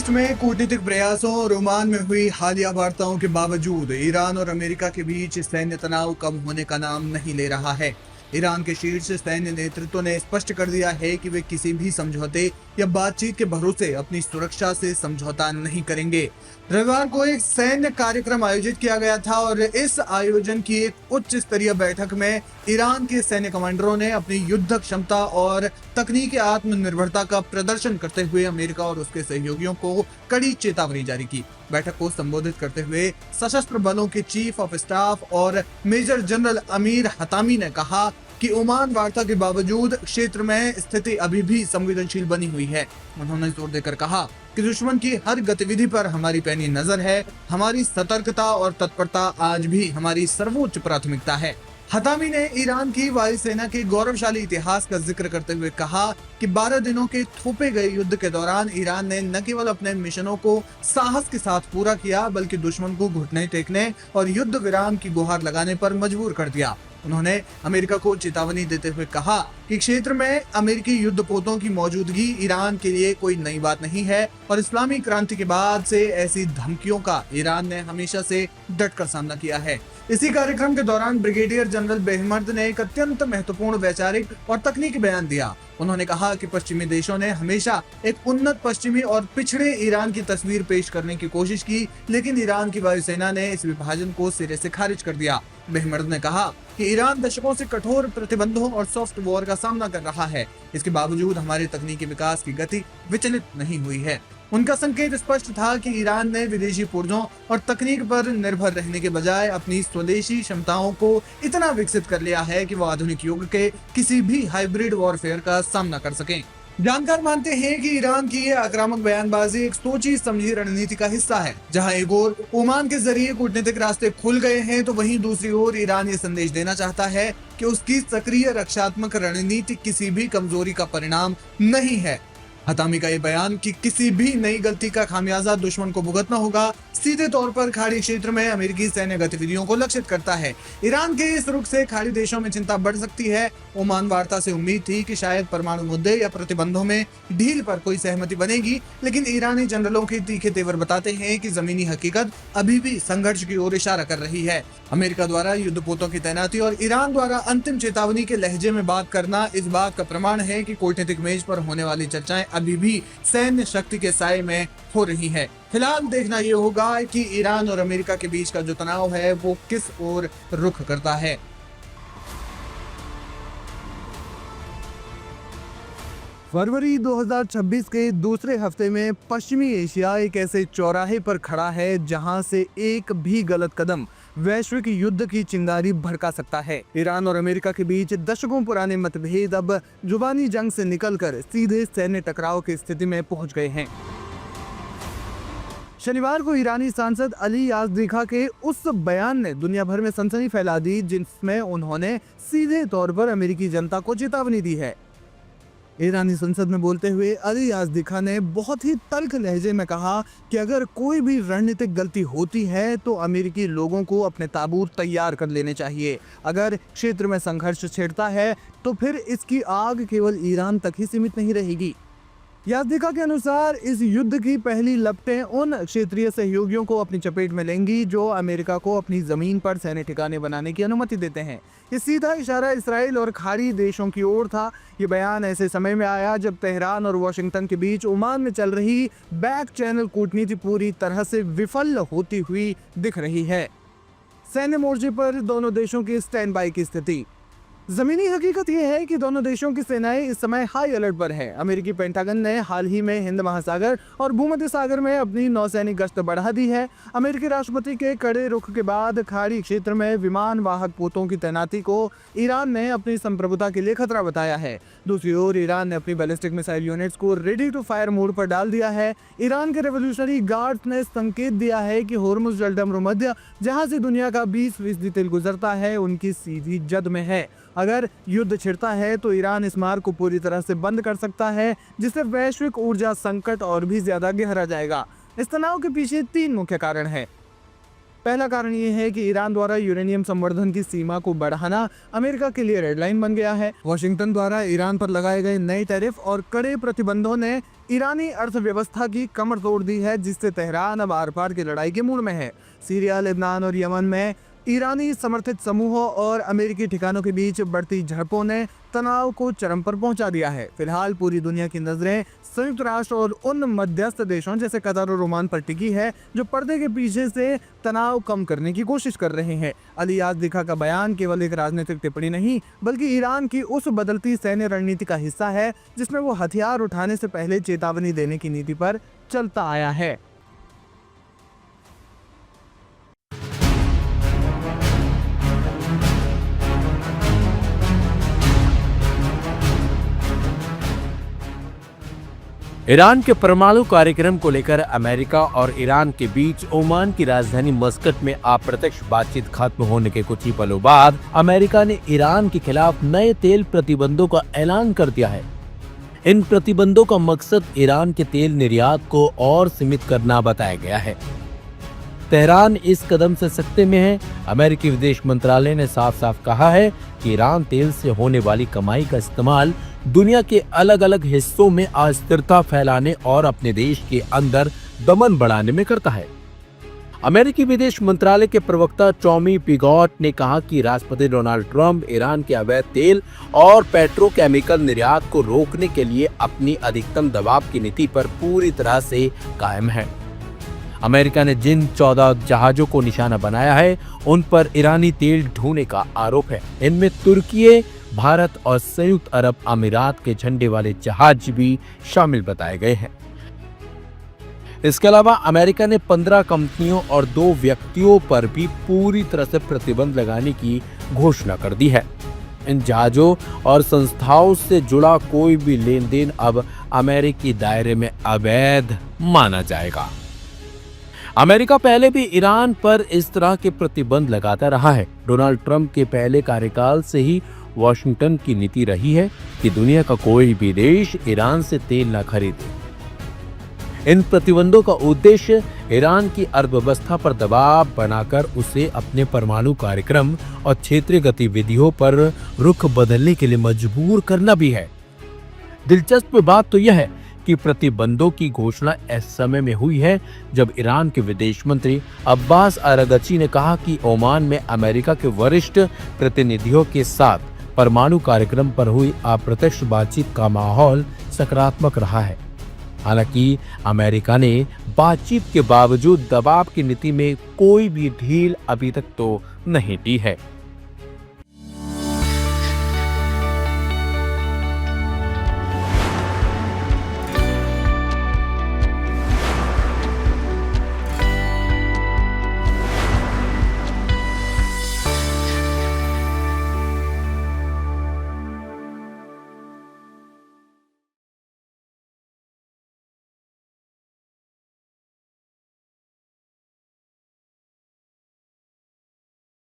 East में कूटनीतिक प्रयासों और ओमान में हुई हालिया वार्ताओं के बावजूद ईरान और अमेरिका के बीच सैन्य तनाव कम होने का नाम नहीं ले रहा है। ईरान के शीर्ष सैन्य नेतृत्व ने स्पष्ट कर दिया है कि वे किसी भी समझौते या बातचीत के भरोसे अपनी सुरक्षा से समझौता नहीं करेंगे। रविवार को एक सैन्य कार्यक्रम आयोजित किया गया था और इस आयोजन की एक उच्च स्तरीय बैठक में ईरान के सैन्य कमांडरों ने अपनी युद्ध क्षमता और तकनीकी आत्मनिर्भरता का प्रदर्शन करते हुए अमेरिका और उसके सहयोगियों को कड़ी चेतावनी जारी की। बैठक को संबोधित करते हुए सशस्त्र बलों के चीफ ऑफ स्टाफ और मेजर जनरल अमीर हतामी ने कहा कि ओमान वार्ता के बावजूद क्षेत्र में स्थिति अभी भी संवेदनशील बनी हुई है। उन्होंने जोर देकर कहा कि दुश्मन की हर गतिविधि पर हमारी पैनी नजर है। हमारी सतर्कता और तत्परता आज भी हमारी सर्वोच्च प्राथमिकता है। हतामी ने ईरान की वायुसेना के गौरवशाली इतिहास का जिक्र करते हुए कहा कि 12 दिनों के थोपे गए युद्ध के दौरान ईरान ने न केवल अपने मिशनों को साहस के साथ पूरा किया बल्कि दुश्मन को घुटने टेकने और युद्ध विराम की गुहार लगाने पर मजबूर कर दिया। उन्होंने अमेरिका को चेतावनी देते हुए कहा कि क्षेत्र में अमेरिकी युद्धपोतों की मौजूदगी ईरान के लिए कोई नई बात नहीं है और इस्लामी क्रांति के बाद से ऐसी धमकियों का ईरान ने हमेशा से डटकर सामना किया है। इसी कार्यक्रम के दौरान ब्रिगेडियर जनरल बेहमर्द ने एक अत्यंत महत्वपूर्ण वैचारिक और तकनीकी बयान दिया। उन्होंने कहा कि पश्चिमी देशों ने हमेशा एक उन्नत पश्चिमी और पिछड़े ईरान की तस्वीर पेश करने की कोशिश की, लेकिन ईरान की वायुसेना ने इस विभाजन को सिरे से खारिज कर दिया। बेहमर्द ने कहा कि ईरान दशकों से कठोर प्रतिबंधों और सॉफ्ट वॉर का सामना कर रहा है। इसके बावजूद हमारे तकनीकी विकास की गति विचलित नहीं हुई है। उनका संकेत स्पष्ट था कि ईरान ने विदेशी पुर्जों और तकनीक पर निर्भर रहने के बजाय अपनी स्वदेशी क्षमताओं को इतना विकसित कर लिया है कि वो आधुनिक युग के किसी भी हाइब्रिड वॉरफेयर का सामना कर सकें। जानकार मानते हैं कि ईरान की ये आक्रामक बयानबाजी एक सोची समझी रणनीति का हिस्सा है। जहां एक ओर ओमान के जरिए कूटनीतिक रास्ते खुल गए हैं तो वहीं दूसरी ओर ईरान ये संदेश देना चाहता है कि उसकी सक्रिय रक्षात्मक रणनीति किसी भी कमजोरी का परिणाम नहीं है। हतामी का ये बयान कि किसी भी नई गलती का खामियाजा दुश्मन को भुगतना होगा सीधे तौर पर खाड़ी क्षेत्र में अमेरिकी सैन्य गतिविधियों को लक्षित करता है। ईरान के इस रुख से खाड़ी देशों में चिंता बढ़ सकती है। ओमान वार्ता से उम्मीद थी कि शायद परमाणु मुद्दे या प्रतिबंधों में ढील पर कोई सहमति बनेगी, लेकिन ईरानी जनरलों के तीखे तेवर बताते हैं कि जमीनी हकीकत अभी भी संघर्ष की ओर इशारा कर रही है। अमेरिका द्वारा युद्धपोतों की तैनाती और ईरान द्वारा अंतिम चेतावनी के लहजे में बात करना इस बात का प्रमाण है कि कूटनीतिक मेज पर होने वाली चर्चाएं अभी भी सैन्य शक्ति के साये में हो रही है। फिलहाल देखना ये होगा कि ईरान और अमेरिका के बीच का जो तनाव है वो किस ओर रुख करता है। फरवरी 2026 के दूसरे हफ्ते में पश्चिमी एशिया एक ऐसे चौराहे पर खड़ा है जहां से एक भी गलत कदम वैश्विक युद्ध की चिंगारी भड़का सकता है। ईरान और अमेरिका के बीच दशकों पुराने मतभेद अब जुबानी जंग से निकलकर सीधे सैन्य टकराव की स्थिति में पहुंच गए हैं। शनिवार को ईरानी सांसद अली याज़दिखा के उस बयान ने दुनिया भर में सनसनी फैला दी जिसमें उन्होंने सीधे तौर पर अमेरिकी जनता को चेतावनी दी है। ईरानी संसद में बोलते हुए अली याज़दिखा ने बहुत ही तल्ख लहजे में कहा कि अगर कोई भी रणनीतिक गलती होती है तो अमेरिकी लोगों को अपने ताबूत तैयार कर लेने चाहिए। अगर क्षेत्र में संघर्ष छिड़ता है तो फिर इसकी आग केवल ईरान तक ही सीमित नहीं रहेगी। याज़दिखा के अनुसार इस युद्ध की पहली लपटें उन क्षेत्रीय सहयोगियों को अपनी चपेट में लेंगी जो अमेरिका को अपनी जमीन पर सैन्य ठिकाने बनाने की अनुमति देते हैं। ये सीधा इशारा इसराइल और खाड़ी देशों की ओर था। ये बयान ऐसे समय में आया जब तेहरान और वॉशिंगटन के बीच ओमान में चल रही बैक चैनल कूटनीति पूरी तरह से विफल होती हुई दिख रही है। सैन्य मोर्चे पर दोनों देशों की स्टैंड बाई की स्थिति। जमीनी हकीकत यह है कि दोनों देशों की सेनाएं इस समय हाई अलर्ट पर है। अमेरिकी पेंटागन ने हाल ही में हिंद महासागर और भूमध्य सागर में अपनी नौसैनिक गश्त बढ़ा दी है। अमेरिकी राष्ट्रपति के कड़े रुख के बाद खाड़ी क्षेत्र में विमान वाहक पोतों की तैनाती को ईरान ने अपनी संप्रभुता के लिए खतरा बताया है। दूसरी ओर ईरान ने अपनी बैलिस्टिक मिसाइल यूनिट्स को रेडी टू फायर मोड पर डाल दिया है। ईरान के रेवोल्यूशनरी गार्ड्स ने संकेत दिया है कि होर्मुज जलमध्य जहां से दुनिया का 20% तेल गुजरता है उनकी सीधी जद में है। अगर युद्ध छिड़ता है तो ईरान इस मार्ग को पूरी तरह से बंद कर सकता है, जिससे वैश्विक ऊर्जा संकट और भी ज्यादा गहरा जाएगा। इस तनाव के पीछे 3 मुख्य कारण हैं। पहला कारण ये है कि ईरान द्वारा यूरेनियम संवर्धन की सीमा को बढ़ाना अमेरिका के लिए रेड लाइन बन गया है। वॉशिंगटन द्वारा ईरान पर लगाए गए नए टैरिफ और कड़े प्रतिबंधों ने ईरानी अर्थव्यवस्था की कमर तोड़ दी है, जिससे तेहरान अब आर पार की लड़ाई के मूड में है। सीरिया, लेबनान और यमन में ईरानी समर्थित समूहों और अमेरिकी ठिकानों के बीच बढ़ती झड़पों ने तनाव को चरम पर पहुंचा दिया है। फिलहाल पूरी दुनिया की नजरें संयुक्त राष्ट्र और उन मध्यस्थ देशों जैसे कतर और ओमान पर टिकी है जो पर्दे के पीछे से तनाव कम करने की कोशिश कर रहे हैं। अली याज़दिका का बयान केवल एक राजनीतिक टिप्पणी नहीं, बल्कि ईरान की उस बदलती सैन्य रणनीति का हिस्सा है जिसमें वो हथियार उठाने से पहले चेतावनी देने की नीति पर चलता आया है। ईरान के परमाणु कार्यक्रम को लेकर अमेरिका और ईरान के बीच ओमान की राजधानी मस्कट में अप्रत्यक्ष बातचीत खत्म होने के कुछ ही पलों बाद अमेरिका ने ईरान के खिलाफ नए तेल प्रतिबंधों का ऐलान कर दिया है। इन प्रतिबंधों का मकसद ईरान के तेल निर्यात को और सीमित करना बताया गया है। तेहरान इस कदम से सख्ते में है। अमेरिकी विदेश मंत्रालय ने साफ साफ कहा है कि ईरान तेल से होने वाली कमाई का इस्तेमाल दुनिया के अलग अलग हिस्सों में अस्थिरता फैलाने और अपने देश के अंदर दमन बढ़ाने में करता है। अमेरिकी विदेश मंत्रालय के प्रवक्ता टॉमी पिगॉट ने कहा कि राष्ट्रपति डोनाल्ड ट्रंप ईरान के अवैध तेल और पेट्रोकेमिकल निर्यात को रोकने के लिए अपनी अधिकतम दबाव की नीति पर पूरी तरह से कायम है। अमेरिका ने जिन 14 जहाजों को निशाना बनाया है उन पर ईरानी तेल ढोने का आरोप है। इनमें तुर्की, भारत और संयुक्त अरब अमीरात के झंडे वाले जहाज भी शामिल बताए गए हैं। इसके अलावा अमेरिका ने 15 कंपनियों और 2 व्यक्तियों पर भी पूरी तरह से प्रतिबंध लगाने की घोषणा कर दी है। इन जहाजों और संस्थाओं से जुड़ा कोई भी लेन देन अब अमेरिकी दायरे में अवैध माना जाएगा। अमेरिका पहले भी ईरान पर इस तरह के प्रतिबंध लगाता रहा है। डोनाल्ड ट्रंप के पहले कार्यकाल से ही वॉशिंगटन की नीति रही है कि दुनिया का कोई भी देश ईरान से तेल न खरीदे। इन प्रतिबंधों का उद्देश्य ईरान की अर्थव्यवस्था पर दबाव बनाकर उसे अपने परमाणु कार्यक्रम और क्षेत्रीय गतिविधियों पर रुख बदलने के लिए मजबूर करना भी है। दिलचस्प बात तो यह है कि प्रतिबंधों की घोषणा ऐसे समय में हुई है जब ईरान के विदेश मंत्री अब्बास अरागची ने कहा कि ओमान में अमेरिका के वरिष्ठ प्रतिनिधियों के साथ परमाणु कार्यक्रम पर हुई अप्रत्यक्ष बातचीत का माहौल सकारात्मक रहा है। हालांकि अमेरिका ने बातचीत के बावजूद दबाव की नीति में कोई भी ढील अभी तक तो नहीं दी है।